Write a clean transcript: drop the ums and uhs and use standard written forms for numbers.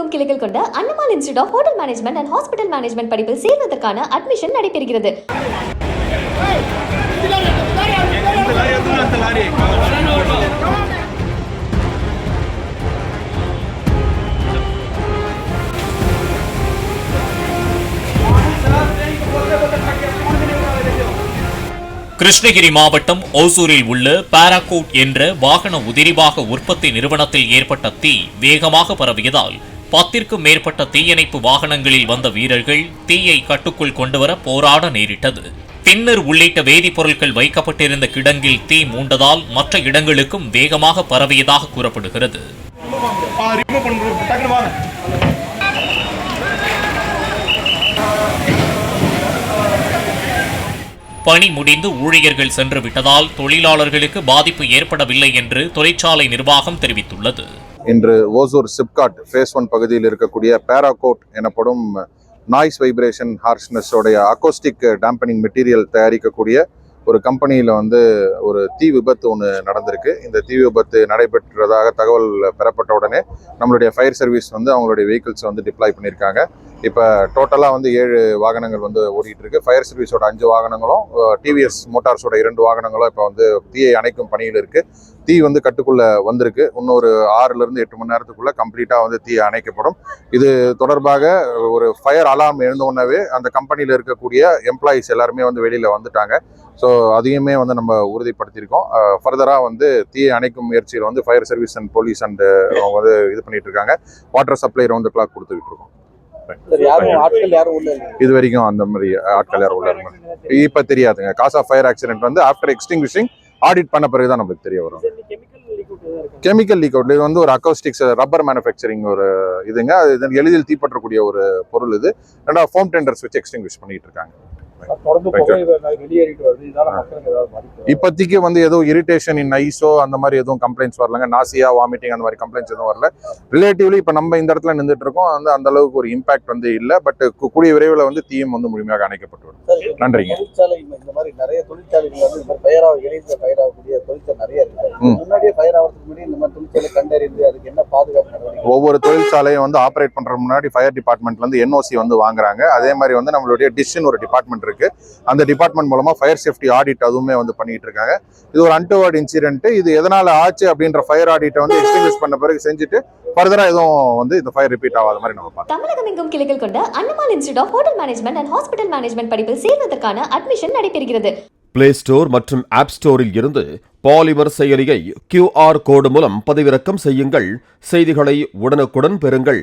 தமிழகமெங்கும் கிளைகள் கொண்ட Annamal institute of hotel management and hospital management படிப்பில் சேர்வதற்கான அட்மிஷன் நடைபெறுகிறது. கிருஷ்ணகிரி மாவட்டம் ஓசூரில் உள்ள பாராகோட் என்ற வாகன உதிரிபாக உற்பத்தி நிறுவனத்தில் ஏற்பட்ட தீ வேகமாக பரவியதால் 10க்கும் மேற்பட்ட தீயணைப்பு வாகனங்களில் வந்த வீரர்கள் தீயை கட்டுக்குள் கொண்டுவர போராட நேரிட்டது. பின்னர் உள்ளிட்ட வேதிப்பொருட்கள் வைக்கப்பட்டிருந்த கிடங்கில் தீ மூண்டதால் மற்ற இடங்களுக்கும் வேகமாக பரவியதாக கூறப்படுகிறது. பணி முடிந்து ஊழியர்கள் சென்று விட்டதால் தொழிலாளர்களுக்கு பாதிப்பு ஏற்படவில்லை என்று தொழிற்சாலை நிர்வாகம் தெரிவித்துள்ளது. இன்று ஓசூர் சிப்காட் ஃபேஸ் 1 பகுதியில் இருக்கக்கூடிய பாராகோட் எனப்படும் நாய்ஸ் வைப்ரேஷன் ஹார்ஷ்னஸ் உடைய அக்கோஸ்டிக் டேம்பனிங் மெட்டீரியல் தயாரிக்கக்கூடிய ஒரு கம்பெனியில் ஒரு தீ விபத்து ஒன்று நடந்திருக்கு. இந்த தீ விபத்து நடைபெற்றதாக தகவல் பெறப்பட்ட உடனே நம்மளுடைய ஃபயர் சர்வீஸ் அவங்களுடைய வெஹிக்கிள்ஸ் டிப்ளாய் பண்ணியிருக்காங்க. இப்போ டோட்டலாக 7 வாகனங்கள் ஓடிட்டு இருக்கு. ஃபயர் சர்வீஸோட 5 வாகனங்களும் டிவிஎஸ் மோட்டார்ஸோட 2 வாகனங்களும் இப்போ தீயை அணைக்கும் பணியில் இருக்கு. தீ கட்டுக்குள்ள வந்திருக்கு. இன்னொரு 6லிருந்து 8 மணி நேரத்துக்குள்ள கம்ப்ளீட்டாக தீ அணைக்கப்படும். இது தொடர்பாக ஒரு ஃபயர் அலார்ம் எழுந்தோடனே அந்த கம்பெனியில் இருக்கக்கூடிய எம்ப்ளாயிஸ் எல்லாருமே வெளியில வந்துட்டாங்க. ஸோ அதையுமே நம்ம உறுதிப்படுத்தியிருக்கோம். ஃபர்தராக தீயை அணைக்கும் முயற்சியில் fire service and police and அவங்க இது பண்ணிட்டு இருக்காங்க. வாட்டர் சப்ளை ரவுண்ட் கிளாக் கொடுத்துக்கிட்டு இருக்கோம். இது வரைக்கும் அந்த மாதிரி ஆட்கள் யாரும் உள்ள இப்ப தெரியாதுங்க. Cause of fire accident after extinguishing audit பண்ண பிறகுதான் நமக்கு தெரிய வரும். கெமிக்கல் லீக் அவுட் இது ஒரு அக்கோஸ்டிக்ஸ் ரப்பர் மேனுஃபேக்சரிங் ஒரு இதுங்க. அது எளிதில் தீப்பற்றக்கூடிய ஒரு பொருள். இது ரெண்டாவது ஃபோம் டெண்டர்ஸ் வச்சு எக்ஸ்டிங்விஷ் பண்ணிட்டு இருக்காங்க. இப்போதைக்கு எதுவும் இரிட்டேஷன் இன் ஐஸோ அந்த மாதிரி எதுவும் கம்ப்ளைண்ட்ஸ் வரலங்க. நாசியா வாமிட்டிங் அந்த மாதிரி கம்ப்ளைண்ட்ஸ் எதுவும் வரல. ரிலேட்டிவ்லி இப்போ நம்ம இந்த இடத்துல நின்றுட்டு இருக்கோம். அந்த அளவுக்கு ஒரு இம்பாக்ட் இல்லை. பட் கூடிய விரைவில் தீயும் முழுமையாக அணைக்கப்பட்டு. நன்றிங்க. இந்த மாதிரி நிறைய தொழிற்சாலைகள் ஒவ்வொரு தொழிற்சாலையும் ஆபரேட் பண்ற முன்னாடி ஃபயர் டிபார்ட்மெண்ட்ல என்ஓசி வாங்குறாங்க. அதே மாதிரி நம்மளுடைய டிஷ்னு ஒரு டிபார்ட்மெண்ட் இருக்கு. அந்த டிபார்ட்மெண்ட் மூலமா ஃபயர் சேஃப்டி ஆடிட் அதுவுமே பண்ணிட்டு இருக்காங்க. இது ஒரு அன்டவர்ட் இன்சிடென்ட். இது எதனால ஆச்சு அப்படின்ற ஃபயர் ஆடிட்டை எக்ஸ்டிங்விஷ் பண்ண பிறகு செஞ்சுட்டு ஃபர்தரா எதுவும் இந்த ஃபயர் ரிப்பீட் ஆகாத மாதிரி நம்ம பார்க்கலாம். தமிழகமெங்கும் கிளைகள் கொண்ட Annamal institute of hotel management and hospital management படிப்பில் சேர்வதற்கான அட்மிஷன் நடைபெறுகிறது. பிளே ஸ்டோர் மற்றும் ஆப் ஸ்டோரில் இருந்து பாலிமர் செயலியை QR கோடு மூலம் பதிவிறக்கம் செய்யுங்கள். செய்திகளை உடனுக்குடன் பெறுங்கள்.